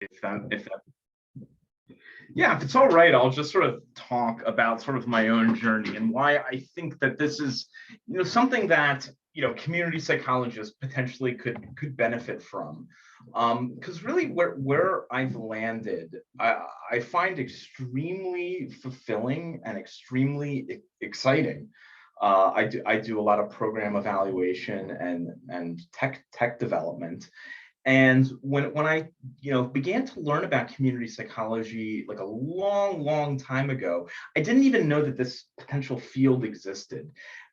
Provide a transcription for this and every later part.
If that Yeah, if it's all right, I'll just sort of talk about sort of my own journey and why I think that this is, something that, community psychologists potentially could benefit from. Because really where I've landed, I find extremely fulfilling and extremely exciting. I do a lot of program evaluation and tech development. And when I began to learn about community psychology like a long time ago, I didn't even know that this potential field existed.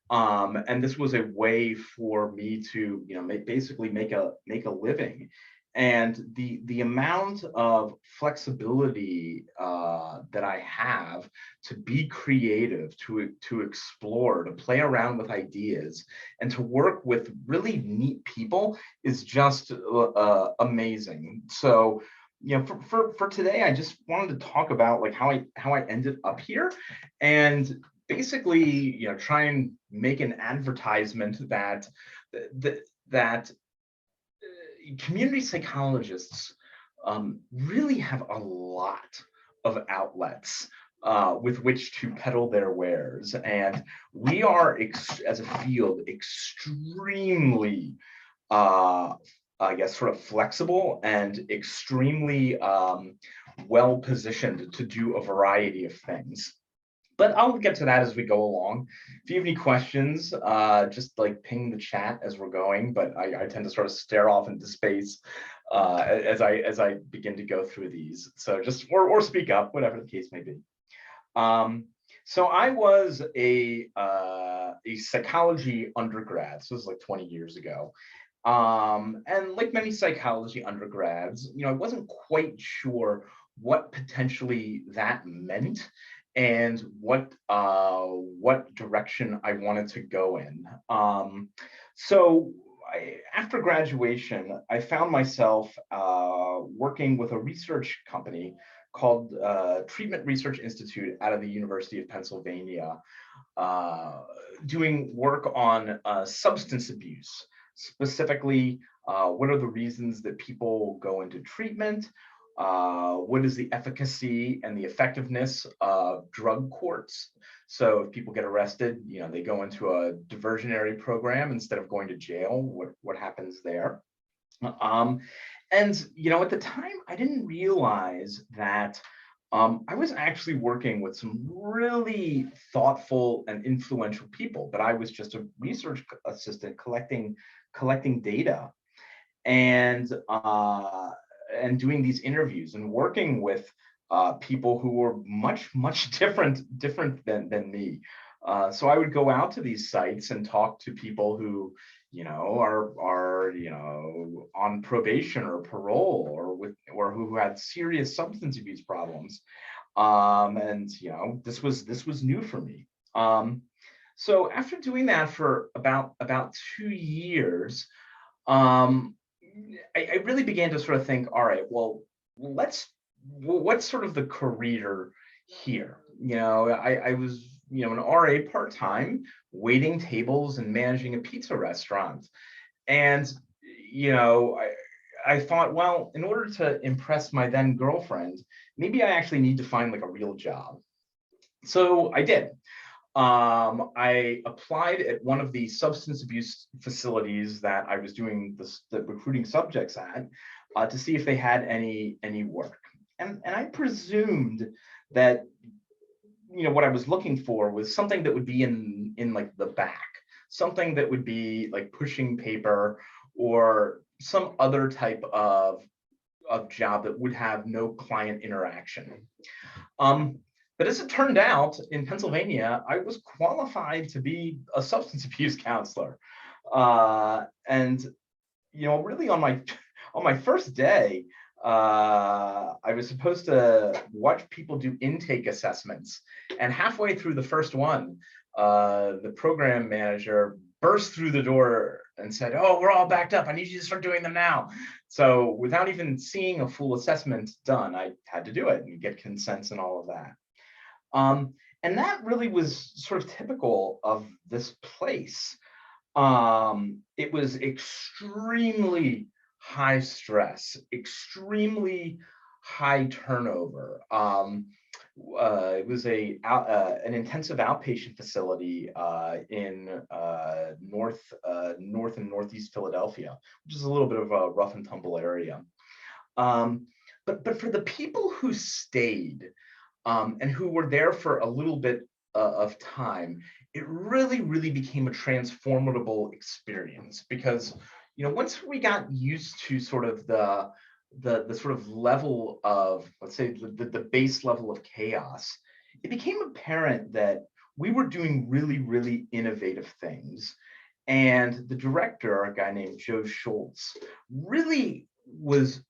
And this was a way for me to basically make a living. And the amount of flexibility that I have to be creative, to explore, to play around with ideas, and to work with really neat people is just amazing. So, for today, I just wanted to talk about like how I ended up here, and basically, try and make an advertisement that community psychologists really have a lot of outlets with which to peddle their wares. And we are, as a field, extremely, I guess, sort of flexible and extremely well positioned to do a variety of things. But I'll get to that as we go along. If you have any questions, just like ping the chat as we're going. But I tend to sort of stare off into space as I begin to go through these. So just or speak up, whatever the case may be. So I was a psychology undergrad. So this was like 20 years ago. And like many psychology undergrads, I wasn't quite sure what potentially that meant and what direction I wanted to go in. After graduation, I found myself working with a research company called Treatment Research Institute out of the University of Pennsylvania, doing work on substance abuse, specifically what are the reasons that people go into treatment, what is the efficacy and the effectiveness of drug courts. So if people get arrested, they go into a diversionary program instead of going to jail. What happens there? And at the time, I didn't realize that I was actually working with some really thoughtful and influential people, but I was just a research assistant collecting data and doing these interviews and working with people who were much different than me. So I would go out to these sites and talk to people who are on probation or parole, or who had serious substance abuse problems. And this was new for me. So after doing that for about 2 years, I really began to sort of think, all right, well, what's sort of the career here? I was, an RA part-time, waiting tables and managing a pizza restaurant. And, I thought, well, in order to impress my then girlfriend, maybe I actually need to find like a real job. So I did. I applied at one of the substance abuse facilities that I was doing the recruiting subjects at, to see if they had any work. And I presumed that what I was looking for was something that would be in like the back, something that would be like pushing paper or some other type of job that would have no client interaction. But as it turned out, in Pennsylvania, I was qualified to be a substance abuse counselor. And really on my first day, I was supposed to watch people do intake assessments. And halfway through the first one, the program manager burst through the door and said, "Oh, we're all backed up. I need you to start doing them now." So without even seeing a full assessment done, I had to do it and get consents and all of that. And that really was sort of typical of this place. It was extremely high stress, extremely high turnover. It was an intensive outpatient facility in north and northeast Philadelphia, which is a little bit of a rough and tumble area. Um, but for the people who stayed and who were there for a little bit of time, it really became a transformable experience because once we got used to sort of the sort of level of, let's say, the base level of chaos, it became apparent that we were doing really innovative things. And the director, a guy named Joe Schultz, really was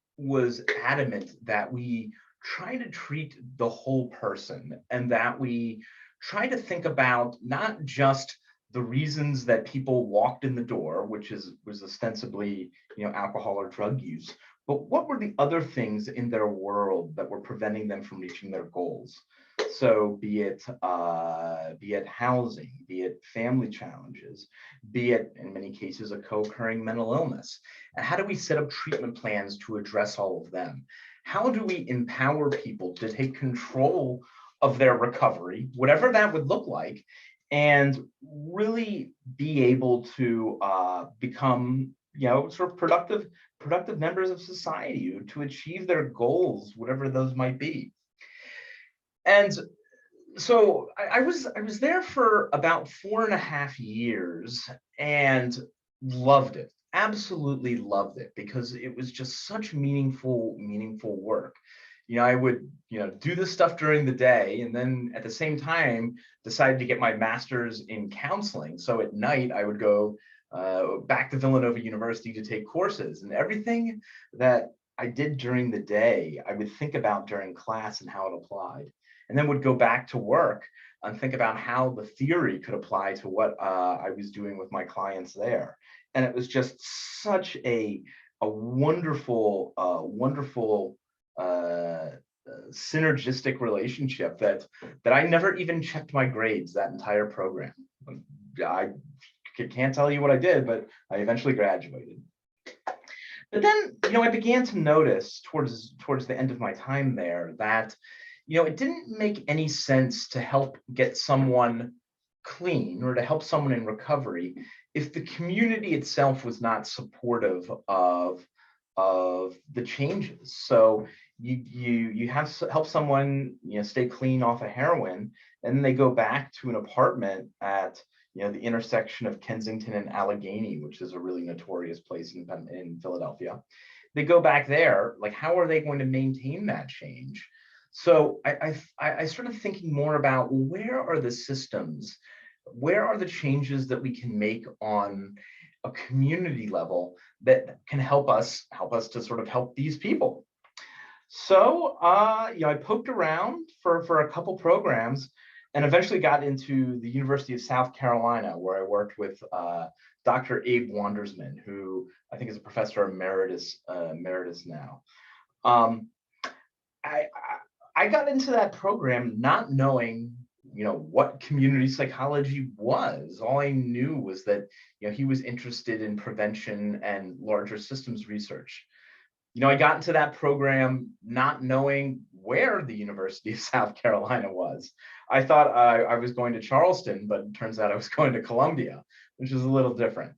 adamant that we try to treat the whole person and that we try to think about not just the reasons that people walked in the door, which was ostensibly alcohol or drug use, but what were the other things in their world that were preventing them from reaching their goals? So be it housing, be it family challenges, be it in many cases a co-occurring mental illness. And how do we set up treatment plans to address all of them? How do we empower people to take control of their recovery, whatever that would look like, and really be able to become sort of productive members of society to achieve their goals, whatever those might be. And so I was there for about 4.5 years and loved it. Absolutely loved it because it was just such meaningful work. I would do this stuff during the day and then at the same time decide to get my master's in counseling. So at night I would go back to Villanova University to take courses, and everything that I did during the day I would think about during class and how it applied, and then would go back to work and think about how the theory could apply to what I was doing with my clients there. And it was just such a wonderful synergistic relationship that I never even checked my grades that entire program. I can't tell you what I did, but I eventually graduated. But then, I began to notice towards the end of my time there that it didn't make any sense to help get someone clean or to help someone in recovery if the community itself was not supportive of the changes. So you have to help someone stay clean off of heroin, and then they go back to an apartment at the intersection of Kensington and Allegheny, which is a really notorious place in Philadelphia. They go back there, like, how are they going to maintain that change? So I started thinking more about, well, where are the systems? Where are the changes that we can make on a community level that can help us to sort of help these people? So I poked around for a couple programs and eventually got into the University of South Carolina, where I worked with Dr. Abe Wandersman, who I think is a professor emeritus now. I got into that program not knowing what community psychology was. All I knew was that he was interested in prevention and larger systems research. I got into that program not knowing where the University of South Carolina was. I thought I was going to Charleston, but it turns out I was going to Columbia, which is a little different.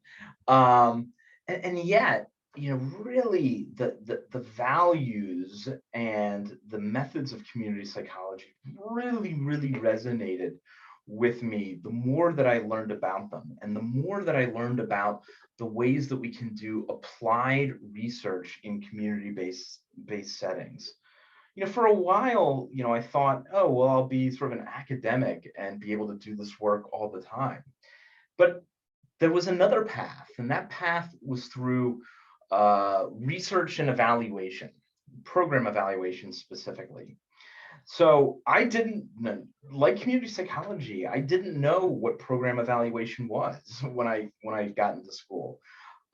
And yet, really the values and the methods of community psychology really resonated with me the more that I learned about them, and the more that I learned about the ways that we can do applied research in community-based settings. For a while, I thought, oh, well, I'll be sort of an academic and be able to do this work all the time. But there was another path, and that path was through research and evaluation, program evaluation specifically. So I didn't, like community psychology, I didn't know what program evaluation was when I got into school.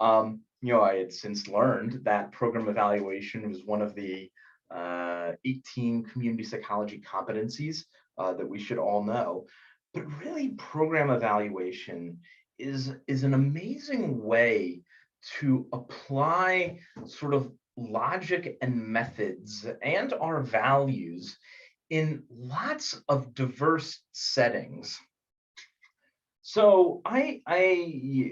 I had since learned that program evaluation was one of the 18 community psychology competencies that we should all know. But really, program evaluation is an amazing way to apply sort of logic and methods and our values in lots of diverse settings. So I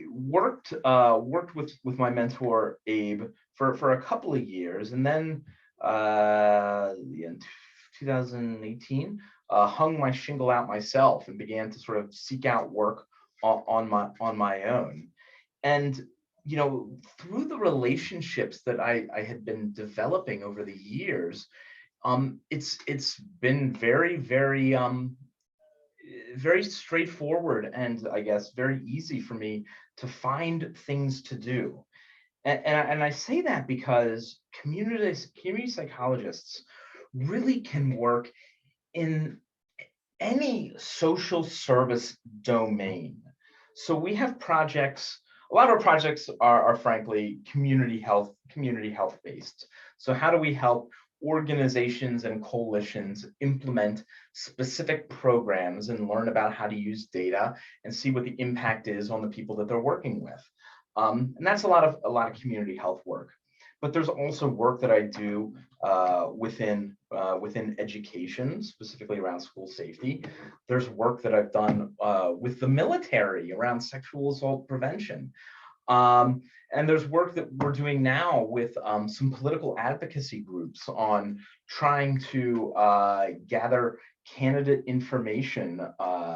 worked with my mentor Abe for a couple of years, and then in 2018 hung my shingle out myself and began to sort of seek out work on my own. And through the relationships that I had been developing over the years, it's been very straightforward and I guess very easy for me to find things to do. And I say that because community psychologists really can work in any social service domain. So we have projects, a lot of our projects are frankly community health based. So how do we help organizations and coalitions implement specific programs and learn about how to use data and see what the impact is on the people that they're working with? And that's a lot of community health work. But there's also work that I do within education, specifically around school safety. There's work that I've done with the military around sexual assault prevention. And there's work that we're doing now with some political advocacy groups on trying to gather candidate information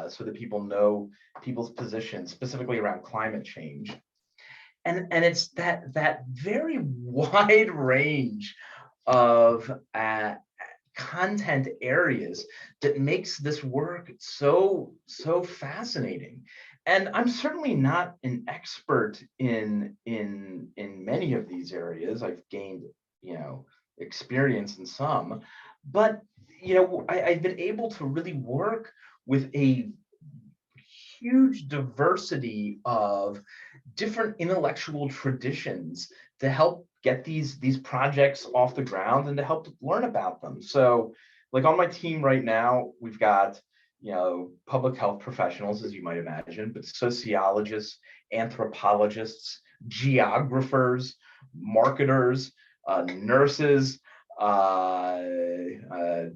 so that people know people's positions, specifically around climate change. And it's that very wide range of content areas that makes this work so fascinating. And I'm certainly not an expert in many of these areas. I've gained experience in some, but I've been able to really work with a huge diversity of different intellectual traditions to help get these projects off the ground and to help learn about them. So like on my team right now, we've got public health professionals, as you might imagine, but sociologists, anthropologists, geographers, marketers, nurses,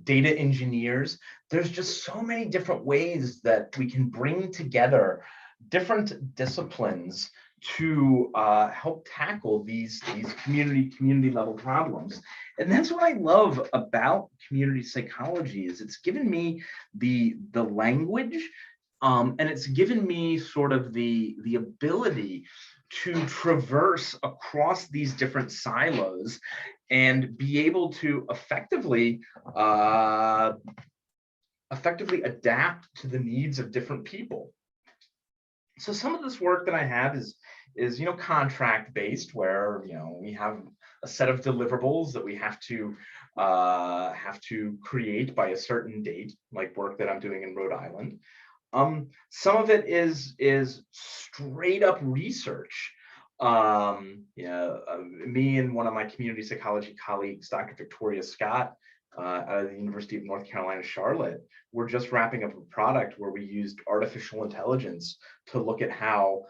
data engineers. There's just so many different ways that we can bring together different disciplines to help tackle these community level problems. And that's what I love about community psychology is it's given me the language and it's given me sort of the ability to traverse across these different silos and be able to effectively adapt to the needs of different people. So some of this work that I have is contract based, where we have a set of deliverables that we have to create by a certain date, like work that I'm doing in Rhode Island. Some of it is straight up research. Me and one of my community psychology colleagues, Dr. Victoria Scott, out of the University of North Carolina, Charlotte, we're just wrapping up a product where we used artificial intelligence to look at how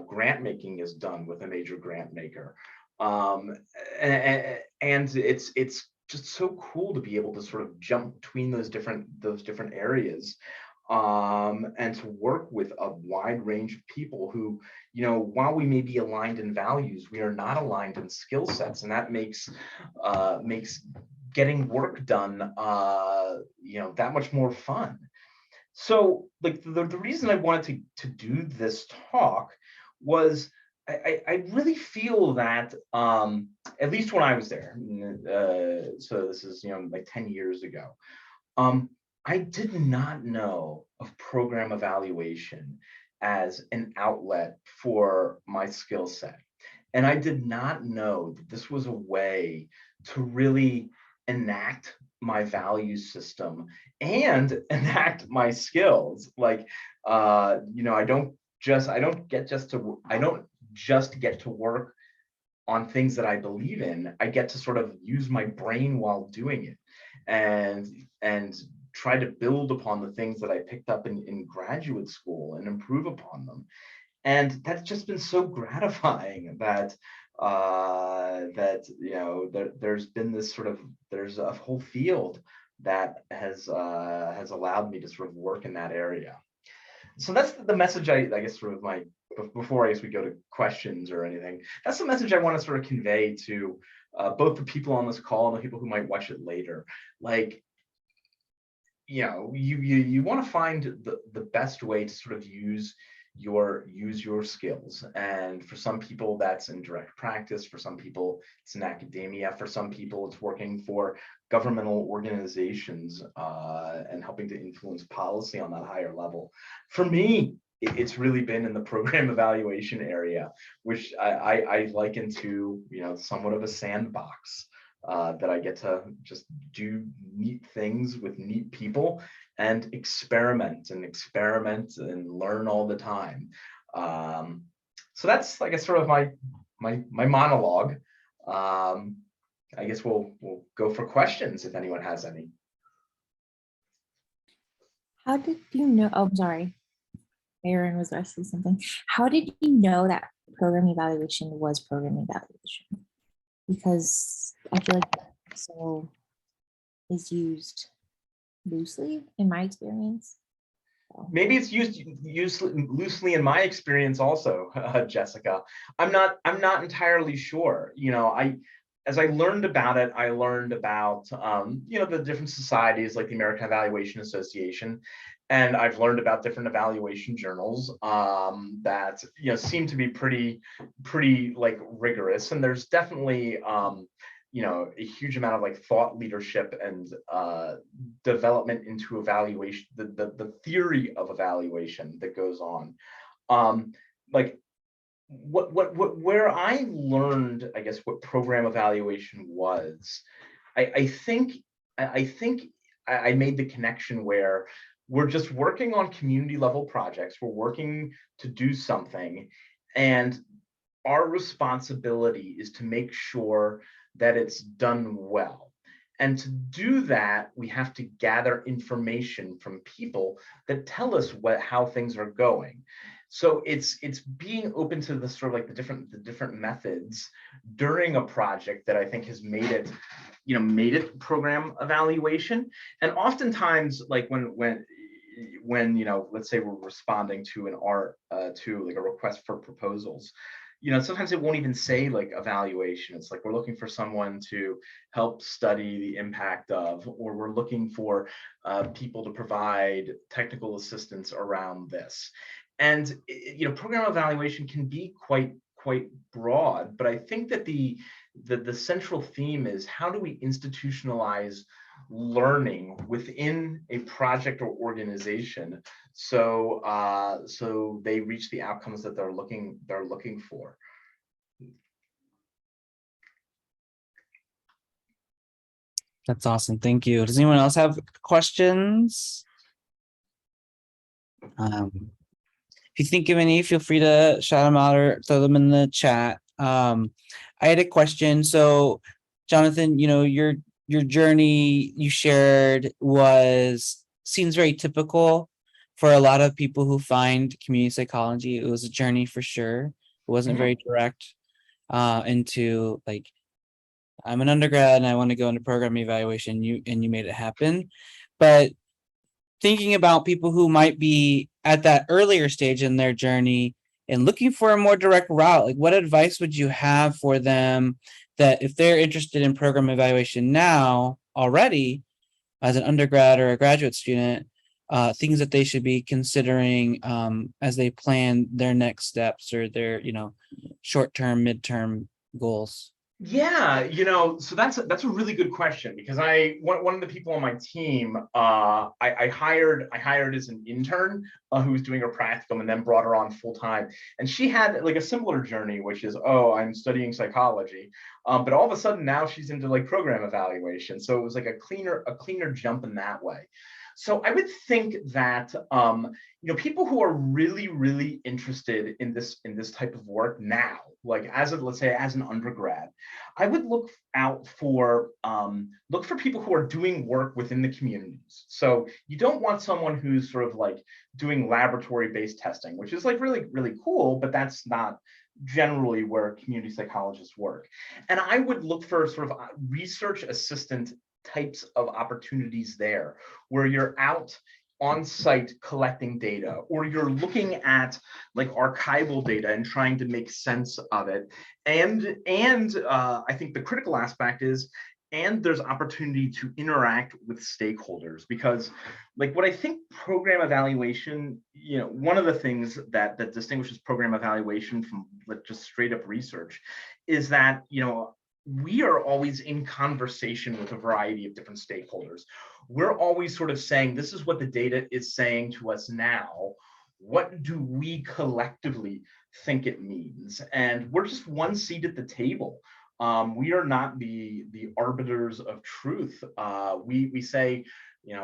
grant making is done with a major grant maker. And it's just so cool to be able to sort of jump between those different areas and to work with a wide range of people who, while we may be aligned in values, we are not aligned in skill sets, and that makes getting work done that much more fun. So like the reason I wanted to do this talk was I really feel that at least when I was there, so this is like 10 years ago, I did not know of program evaluation as an outlet for my skill set. And I did not know that this was a way to really enact my value system and enact my skills. Like, I don't just get to work on things that I believe in. I get to sort of use my brain while doing it and try to build upon the things that I picked up in graduate school and improve upon them. And that's just been so gratifying that that, you know, there's been this sort of, there's a whole field that has allowed me to sort of work in that area. So that's the message I guess sort of my, before I guess we go to questions or anything, that's the message I want to sort of convey to both the people on this call and the people who might watch it later. Like, you know, you want to find the best way to sort of use your skills. And for some people that's in direct practice, for some people it's in academia, for some people it's working for governmental organizations and helping to influence policy on that higher level. For me, it's really been in the program evaluation area, which I liken to, you know, somewhat of a sandbox that I get to just do neat things with neat people and experiment and learn all the time. So that's, I guess, sort of my monologue. I guess we'll go for questions if anyone has any. How did you know? Oh, sorry. Aaron was asking something. How did you know that program evaluation was program evaluation? Because I feel like so is used loosely in my experience. Maybe it's used loosely in my experience also, Jessica. I'm not entirely sure. You know, as I learned about it, I learned about you know, the different societies like the American Evaluation Association, and I've learned about different evaluation journals that, you know, seem to be pretty like rigorous. And there's definitely you know, a huge amount of like thought leadership and development into evaluation, the theory of evaluation that goes on. Like where I learned, I guess, what program evaluation was, I think I made the connection where we're just working on community level projects, we're working to do something, and our responsibility is to make sure that it's done well. And to do that, we have to gather information from people that tell us how things are going. So it's being open to the sort of like the different methods during a project that I think has made it, you know, made it program evaluation. And oftentimes, like when you know, let's say we're responding to an art to like a request for proposals, you know, sometimes it won't even say like evaluation. It's like we're looking for someone to help study the impact of, or we're looking for people to provide technical assistance around this. And you know, program evaluation can be quite broad, but I think that the central theme is, how do we institutionalize learning within a project or organization so so they reach the outcomes that they're looking for. That's awesome. Thank you. Does anyone else have questions? If you think of any, feel free to shout them out or throw them in the chat. I had a question. So, Jonathan, you know, your journey you shared seems very typical for a lot of people who find community psychology. It was a journey for sure. It wasn't very direct into like, I'm an undergrad and I want to go into program evaluation. You made it happen. But thinking about people who might be at that earlier stage in their journey and looking for a more direct route, like what advice would you have for them that if they're interested in program evaluation now already as an undergrad or a graduate student, things that they should be considering as they plan their next steps or their, you know, short-term, midterm goals? Yeah, you know, so that's a really good question, because one of the people on my team I hired as an intern who was doing her practicum, and then brought her on full time. And she had like a similar journey, which is, oh, I'm studying psychology, but all of a sudden now she's into like program evaluation. So it was like a cleaner jump in that way. So I would think that you know, people who are really interested in this type of work now, like let's say as an undergrad, I would look out for people who are doing work within the communities. So you don't want someone who's sort of like doing laboratory-based testing, which is like really cool, but that's not generally where community psychologists work. And I would look for sort of research assistant types of opportunities there, where you're out on site collecting data, or you're looking at like archival data and trying to make sense of it. And I think the critical aspect is, and there's opportunity to interact with stakeholders, because like what I think program evaluation, one of the things that distinguishes program evaluation from like just straight up research is that, we are always in conversation with a variety of different stakeholders. We're always sort of saying, this is what the data is saying to us now. What do we collectively think it means? And we're just one seat at the table. We are not the arbiters of truth. We say,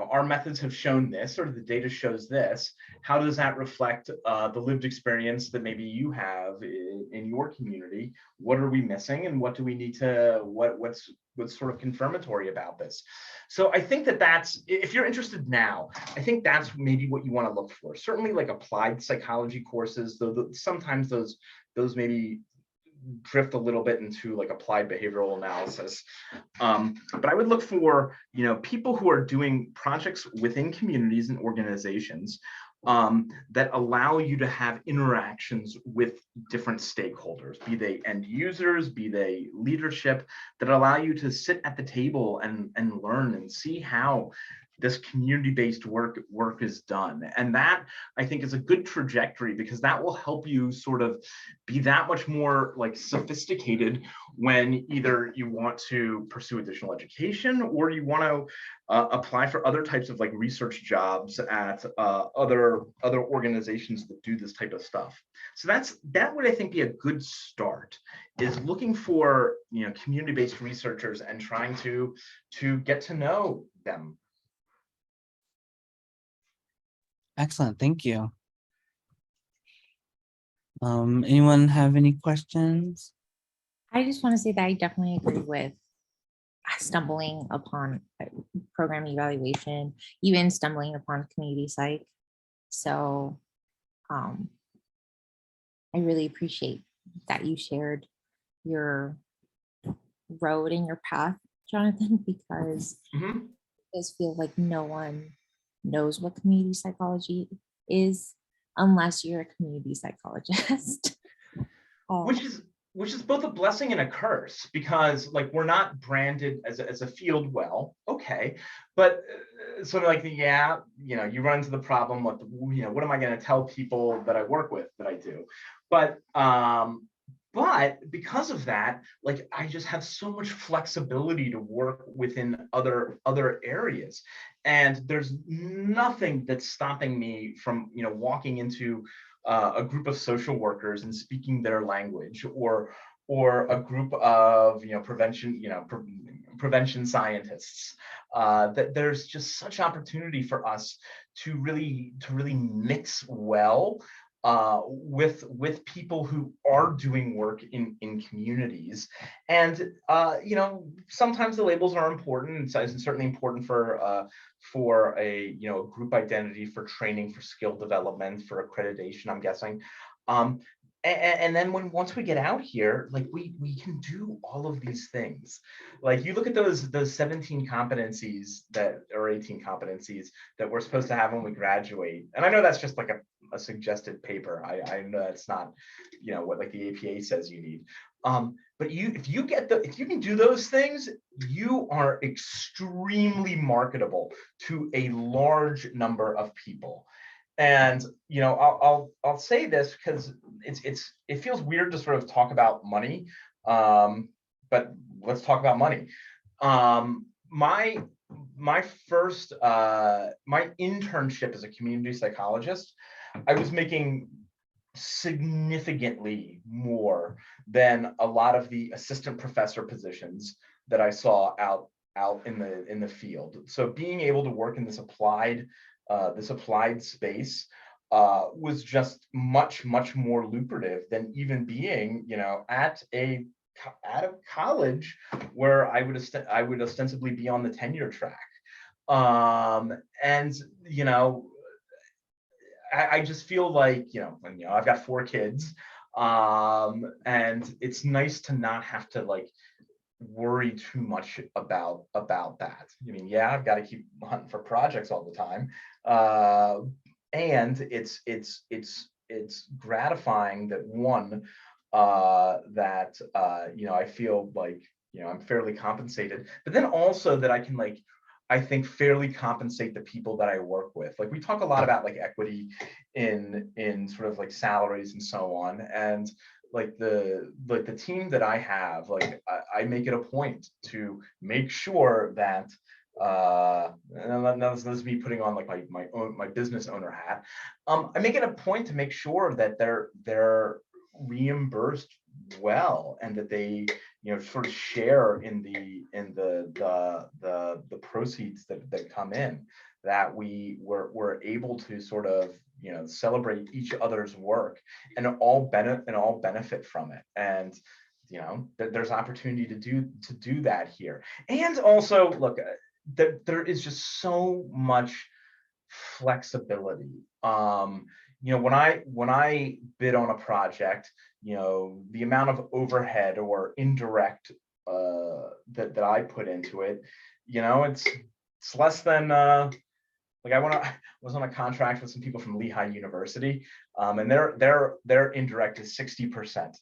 our methods have shown this, or the data shows this. How does that reflect the lived experience that maybe you have in your community? What are we missing, and what do we need to, what's sort of confirmatory about this? So I think that's, if you're interested now, I think that's maybe what you want to look for. Certainly like applied psychology courses, though sometimes those maybe drift a little bit into like applied behavioral analysis. But I would look for, people who are doing projects within communities and organizations that allow you to have interactions with different stakeholders, be they end users, be they leadership, that allow you to sit at the table and learn and see how this community-based work is done. And that, I think, is a good trajectory, because that will help you sort of be that much more like sophisticated when either you want to pursue additional education, or you want to apply for other types of like research jobs at other organizations that do this type of stuff. So that would, I think, be a good start, is looking for, community-based researchers and trying to get to know them. Excellent, thank you. Anyone have any questions? I just want to say that I definitely agree with stumbling upon program evaluation, even stumbling upon community psych. So I really appreciate that you shared your road and your path, Jonathan, because it does feel like no one knows what community psychology is unless you're a community psychologist. Which is both a blessing and a curse, because like we're not branded as a field well, okay, but sort of like you run into the problem with, what am I going to tell people that I work with that I do? But because of that, like I just have so much flexibility to work within other areas. And there's nothing that's stopping me from, walking into a group of social workers and speaking their language, or a group of, prevention scientists. That there's just such opportunity for us to really mix well with people who are doing work in communities. And sometimes the labels are important. It's certainly important for a group identity, for training, for skill development, for accreditation, I'm guessing. And then once we get out here, like we can do all of these things. Like you look at those 17 competencies or 18 competencies that we're supposed to have when we graduate. And I know that's just like a suggested paper. I know that's not, what like the APA says you need. But if you can do those things, you are extremely marketable to a large number of people. And I'll say this because it feels weird to sort of talk about money, but let's talk about money. My first my internship as a community psychologist, I was making significantly more than a lot of the assistant professor positions that I saw out in the field. So being able to work in this applied space was just much more lucrative than even being at a college where I would ostensibly be on the tenure track. And I just feel like I've got 4 kids. And it's nice to not have to like worry too much about that. I mean, yeah, I've got to keep hunting for projects all the time. And it's gratifying that one, you know, I feel like, you know, I'm fairly compensated, but then also that I can like, I think fairly compensate the people that I work with. Like we talk a lot about like equity in sort of like salaries and so on. And like the team that I have, like I make it a point to make sure that and this is me putting on like my business owner hat. I make it a point to make sure that they're reimbursed well, and that they, you know, sort of share in the proceeds that come in, that we're able to sort of, you know, celebrate each other's work and all benefit from it. And you know, there's opportunity to do that here. And also look, there is just so much flexibility. You know, when I bid on a project, you know, the amount of overhead or indirect that I put into it, you know, it's less than like I was on a contract with some people from Lehigh University, and their indirect is 60%.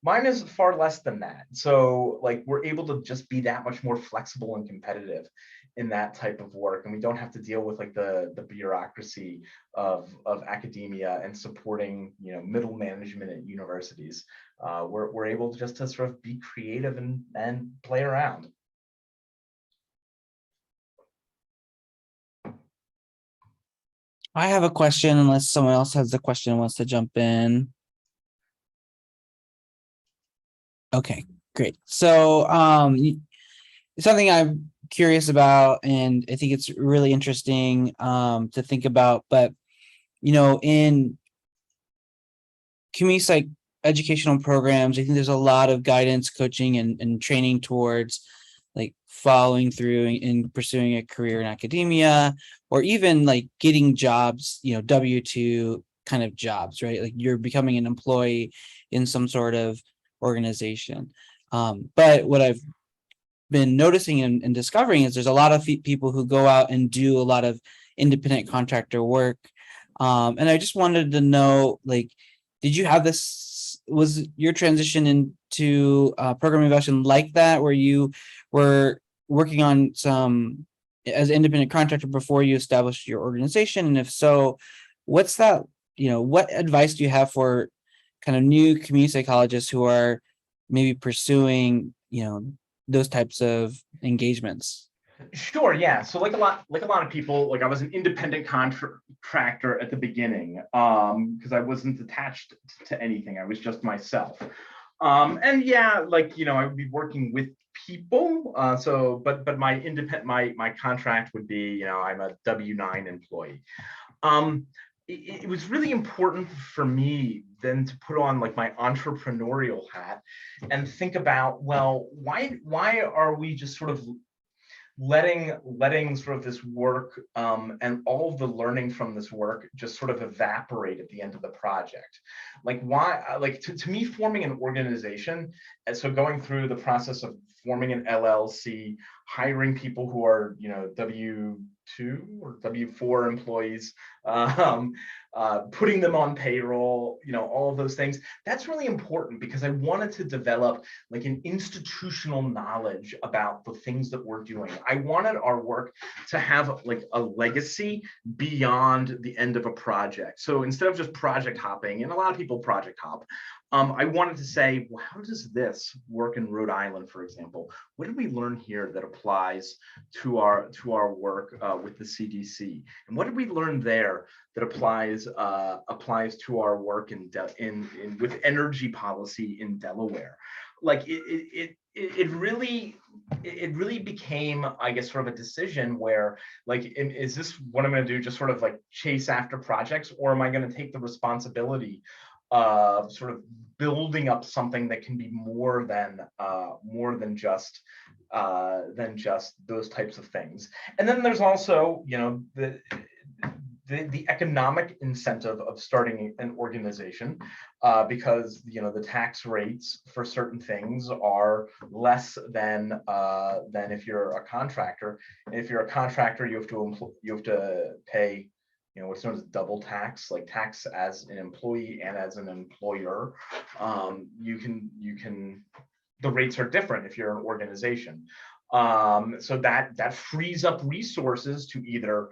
Mine is far less than that. So like we're able to just be that much more flexible and competitive in that type of work, and we don't have to deal with like the bureaucracy of academia and supporting, you know, middle management at universities. We're able to just to sort of be creative and play around. I have a question unless someone else has a question and wants to jump in. Okay, great. So something I'm curious about, and I think it's really interesting to think about, but you know, in community psych educational programs, I think there's a lot of guidance, coaching, and training towards like following through and pursuing a career in academia, or even like getting jobs, you know, W-2 kind of jobs, right? Like you're becoming an employee in some sort of organization. But what I've been noticing and discovering is there's a lot of people who go out and do a lot of independent contractor work. And I just wanted to know, like, did you have this, was your transition into programming evaluation like that, where you were working on some as an independent contractor before you established your organization? And if so, what's that, you know, what advice do you have for kind of new community psychologists who are maybe pursuing, you know, those types of engagements? Sure, yeah. So like a lot of people, like I was an independent contractor at the beginning, because I wasn't attached to anything. I was just myself. And yeah, like, you know, I would be working with people. But my contract would be, you know, I'm a W-9 employee. It was really important for me then to put on like my entrepreneurial hat and think about, well, why are we just sort of letting sort of this work, and all of the learning from this work just sort of evaporate at the end of the project? Like why, like to me, forming an organization, and so going through the process of forming an LLC, hiring people who are, you know, W-2 or W-4 employees, putting them on payroll, you know, all of those things, that's really important because I wanted to develop like an institutional knowledge about the things that we're doing. I wanted our work to have like a legacy beyond the end of a project. So instead of just project hopping, and a lot of people project hop, I wanted to say, well, how does this work in Rhode Island, for example? What did we learn here that applies to our work with the CDC? And what did we learn there that applies to our work with energy policy in Delaware? Like it really became, I guess, sort of a decision where, like, is this what I'm going to do? Just sort of like chase after projects, or am I going to take the responsibility of sort of building up something that can be more than just those types of things? And then there's also, you know, the economic incentive of starting an organization, because the tax rates for certain things are less than if you're a contractor. And if you're a contractor, you have to pay what's known as double tax, like tax as an employee and as an employer. The rates are different if you're an organization. So that frees up resources to either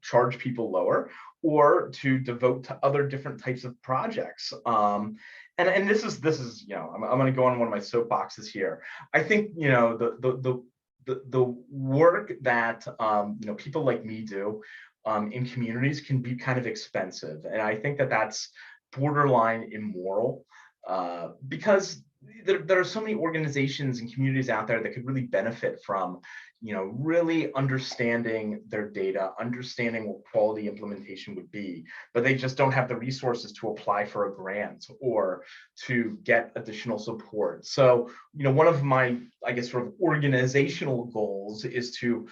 charge people lower or to devote to other different types of projects. And this is I'm going to go on one of my soapboxes here. I think the work that people like me do in communities can be kind of expensive, and I think that that's borderline immoral, because there are so many organizations and communities out there that could really benefit from really understanding their data, understanding what quality implementation would be, but they just don't have the resources to apply for a grant or to get additional support. So one of my, I guess, sort of organizational goals is to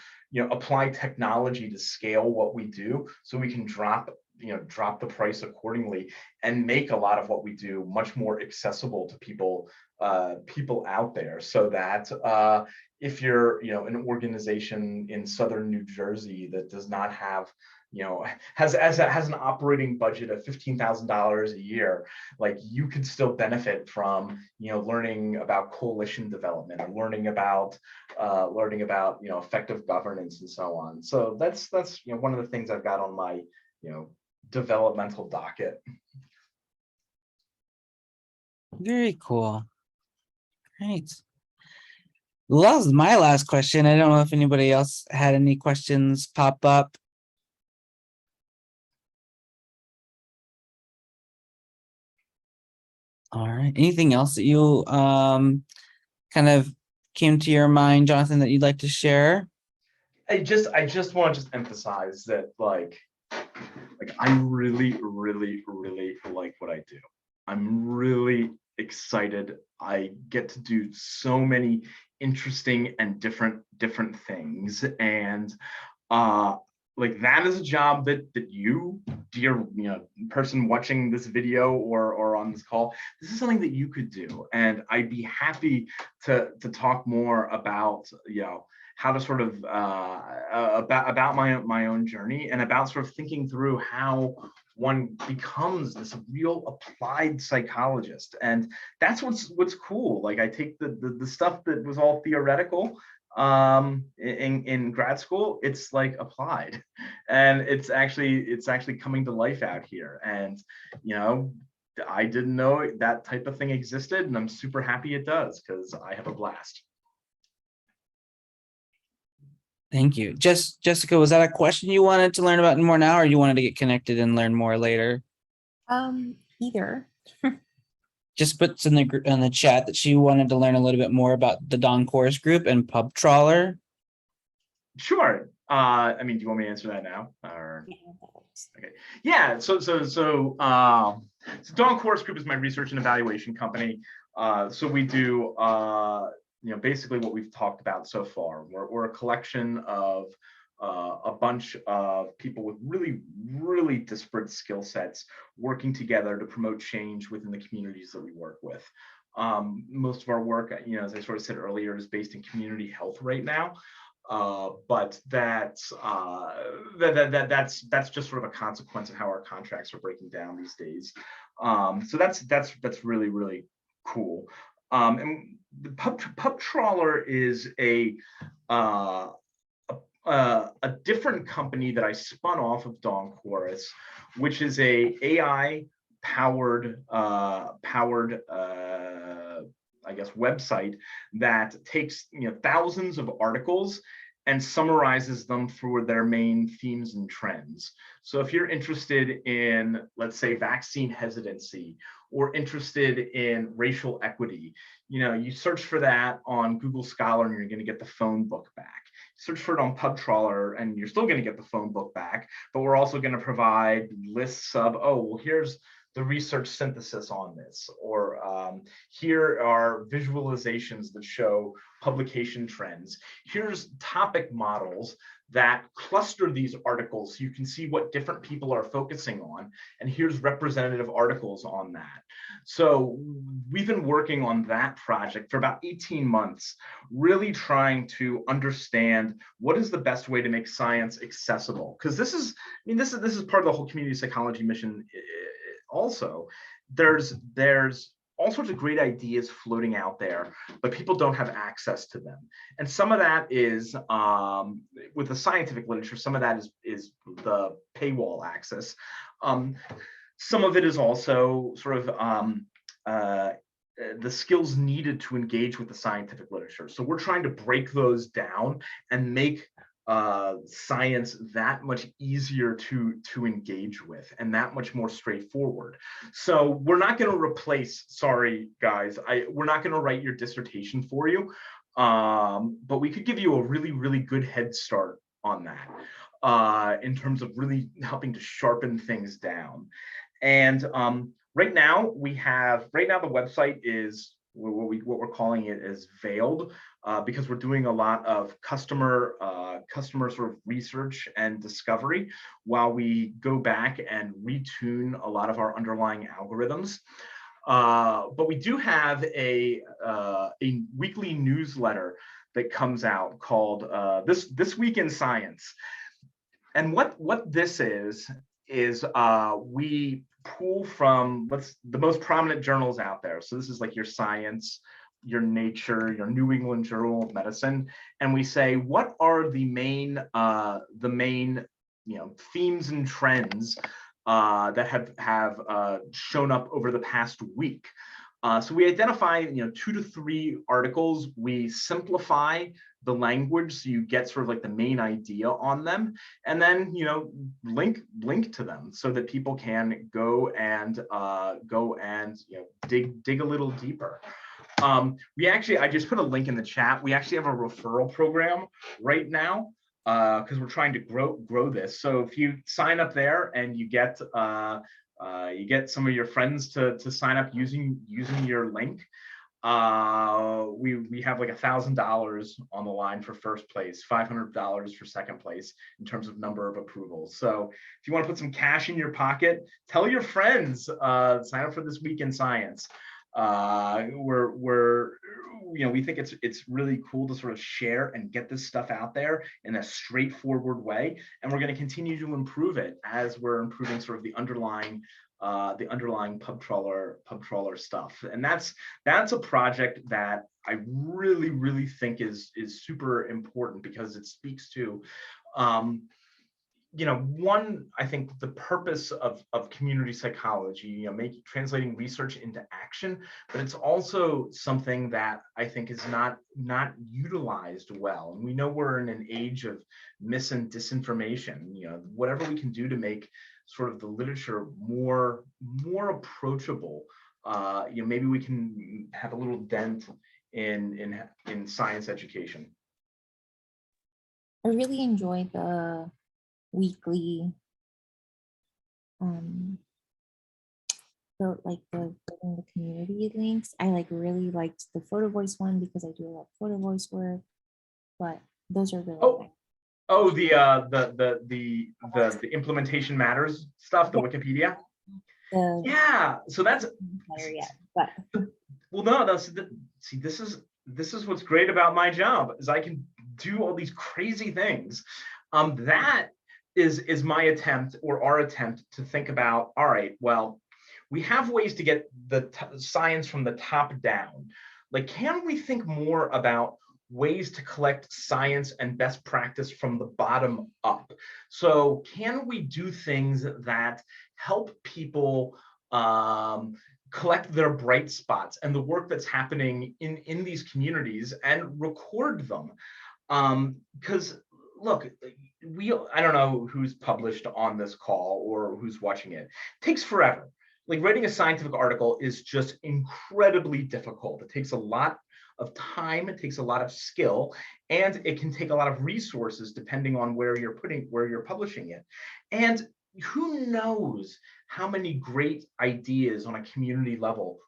apply technology to scale what we do, so we can drop the price accordingly and make a lot of what we do much more accessible to people out there, so that if you're an organization in southern New Jersey that does not have has an operating budget of $15,000 a year, like, you could still benefit from learning about coalition development or learning about effective governance and so on. So that's one of the things I've got on my developmental docket. Very cool. Great. Well, that was my last question. I don't know if anybody else had any questions pop up. All right. Anything else that you kind of came to your mind, Jonathan, that you'd like to share? I just want to emphasize that like I really, really, really like what I do. I'm really excited. I get to do so many interesting and different things, and like, that is a job that you, dear person watching this video or on this call, this is something that you could do. And I'd be happy to talk more about how to sort of about my own journey, and about sort of thinking through how one becomes this real applied psychologist. And that's what's cool. Like, I take the stuff that was all theoretical in grad school, it's like applied, and it's actually coming to life out here. And I didn't know that type of thing existed, and I'm super happy it does, because I have a blast. Thank you. Jessica, was that a question you wanted to learn about more now, or you wanted to get connected and learn more later? Either. Just puts in the chat that she wanted to learn a little bit more about the Dawn Chorus Group and PubTrawler. Sure. I mean, do you want me to answer that now? Or okay. Yeah. So Dawn Chorus Group is my research and evaluation company. So we do basically what we've talked about so far. We're a collection of a bunch of people with really, really disparate skill sets working together to promote change within the communities that we work with. Most of our work, as I sort of said earlier, is based in community health right now. But that's just sort of a consequence of how our contracts are breaking down these days. So that's really, really cool. And the PubTrawler is a different company that I spun off of Dawn Chorus, which is a AI powered I guess website that takes thousands of articles and summarizes them for their main themes and trends. So if you're interested in, let's say, vaccine hesitancy, or interested in racial equity, you search for that on Google Scholar and you're going to get the phone book back. Search for it on PubTrawler and you're still going to get the phone book back, but we're also going to provide lists of, oh, well, here's the research synthesis on this, or here are visualizations that show publication trends. Here's topic models that cluster these articles so you can see what different people are focusing on, and here's representative articles on that. So we've been working on that project for about 18 months, really trying to understand what is the best way to make science accessible, because this is, I mean, this is part of the whole community psychology mission. Also, there's all sorts of great ideas floating out there, but people don't have access to them. And some of that is with the scientific literature, some of that is the paywall access. Some of it is also sort of the skills needed to engage with the scientific literature. So we're trying to break those down and make science that much easier to engage with and that much more straightforward. So we're not going to replace, sorry guys, we're not going to write your dissertation for you, but we could give you a really, really good head start on that in terms of really helping to sharpen things down. And right now the website is what we're calling it is veiled, because we're doing a lot of customer sort of research and discovery while we go back and retune a lot of our underlying algorithms. But we do have a weekly newsletter that comes out called This Week in Science. And what this is we pull from the most prominent journals out there. So this is like your Science, your Nature, your New England Journal of Medicine, and we say, what are the main themes and trends that have shown up over the past week. So we identify 2 to 3 articles. We simplify the language so you get sort of like the main idea on them, and then link to them so that people can go and dig a little deeper. I just put a link in the chat. We actually have a referral program right now because we're trying to grow this. So if you sign up there and you get some of your friends to sign up using your link, we have like $1,000 on the line for first place, $500 for second place in terms of number of approvals. So if you want to put some cash in your pocket, tell your friends, sign up for This Week in Science. We think it's really cool to sort of share and get this stuff out there in a straightforward way, and we're going to continue to improve it as we're improving sort of the underlying pub trawler stuff. And that's a project that I really, really think is super important, because it speaks to I think the purpose of community psychology, translating research into action, but it's also something that I think is not utilized well. And we know we're in an age of mis and disinformation. Whatever we can do to make sort of the literature more approachable, maybe we can have a little dent in science education. I really enjoyed the weekly building the community links. I really liked the Photo Voice one because I do a lot of Photo Voice work, but those are really nice. Oh, the implementation matters stuff, the Wikipedia. Yeah, so that's but well, no, see, this is what's great about my job, is I can do all these crazy things. That is my attempt, or our attempt, to think about, all right, well, we have ways to get the science from the top down. Like, can we think more about ways to collect science and best practice from the bottom up? So can we do things that help people collect their bright spots and the work that's happening in these communities and record them? Because look, I don't know who's published on this call or who's watching it. It takes forever. Like, writing a scientific article is just incredibly difficult. It takes a lot of time, it takes a lot of skill, and it can take a lot of resources depending on where you're publishing it. And who knows how many great ideas on a community level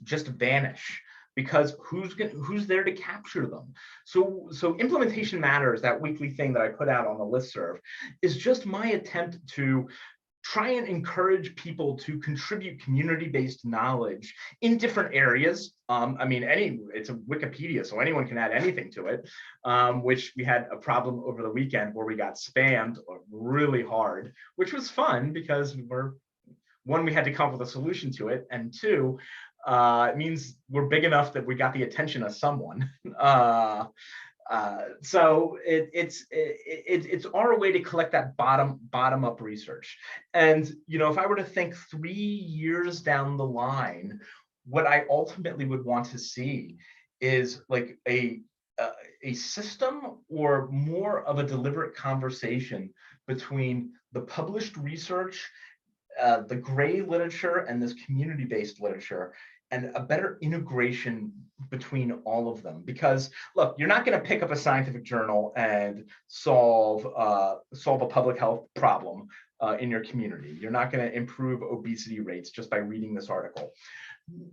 just vanish because who's there to capture them? So implementation matters, that weekly thing that I put out on the listserv, is just my attempt to try and encourage people to contribute community-based knowledge in different areas. I mean, it's a Wikipedia, so anyone can add anything to it, which we had a problem over the weekend where we got spammed really hard, which was fun because we had to come up with a solution to it, and two, it means we're big enough that we got the attention of someone. So it's our way to collect that bottom up research. And if I were to think 3 years down the line, what I ultimately would want to see is like a system or more of a deliberate conversation between the published research, the gray literature, and this community-based literature, and a better integration between all of them. Because look, you're not going to pick up a scientific journal and solve a public health problem in your community. You're not going to improve obesity rates just by reading this article.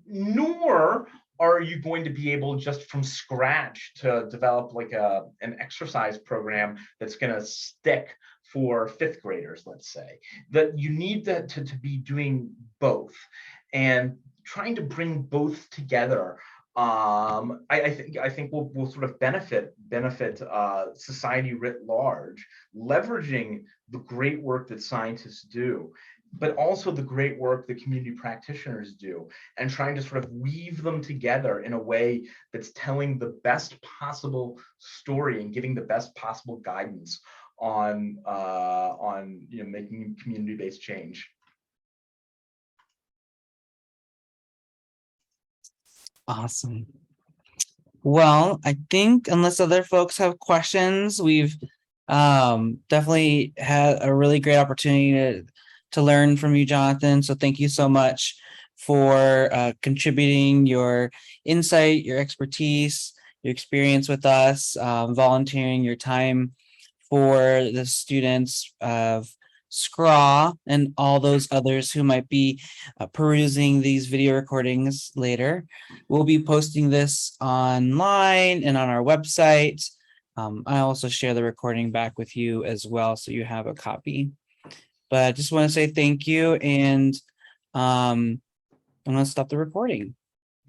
Nor are you going to be able just from scratch to develop like an exercise program that's going to stick for 5th graders, let's say. That you need to be doing both and trying to bring both together. I think will sort of benefit society writ large, leveraging the great work that scientists do, but also the great work that community practitioners do, and trying to sort of weave them together in a way that's telling the best possible story and giving the best possible guidance on making community-based change. Awesome. Well, I think unless other folks have questions, we've definitely had a really great opportunity to learn from you, Jonathan. So thank you so much for contributing your insight, your expertise, your experience with us, volunteering your time for the students of SCRAW and all those others who might be perusing these video recordings later. We'll be posting this online and on our website. I also share the recording back with you as well, so you have a copy. But I just want to say thank you, and I'm going to stop the recording.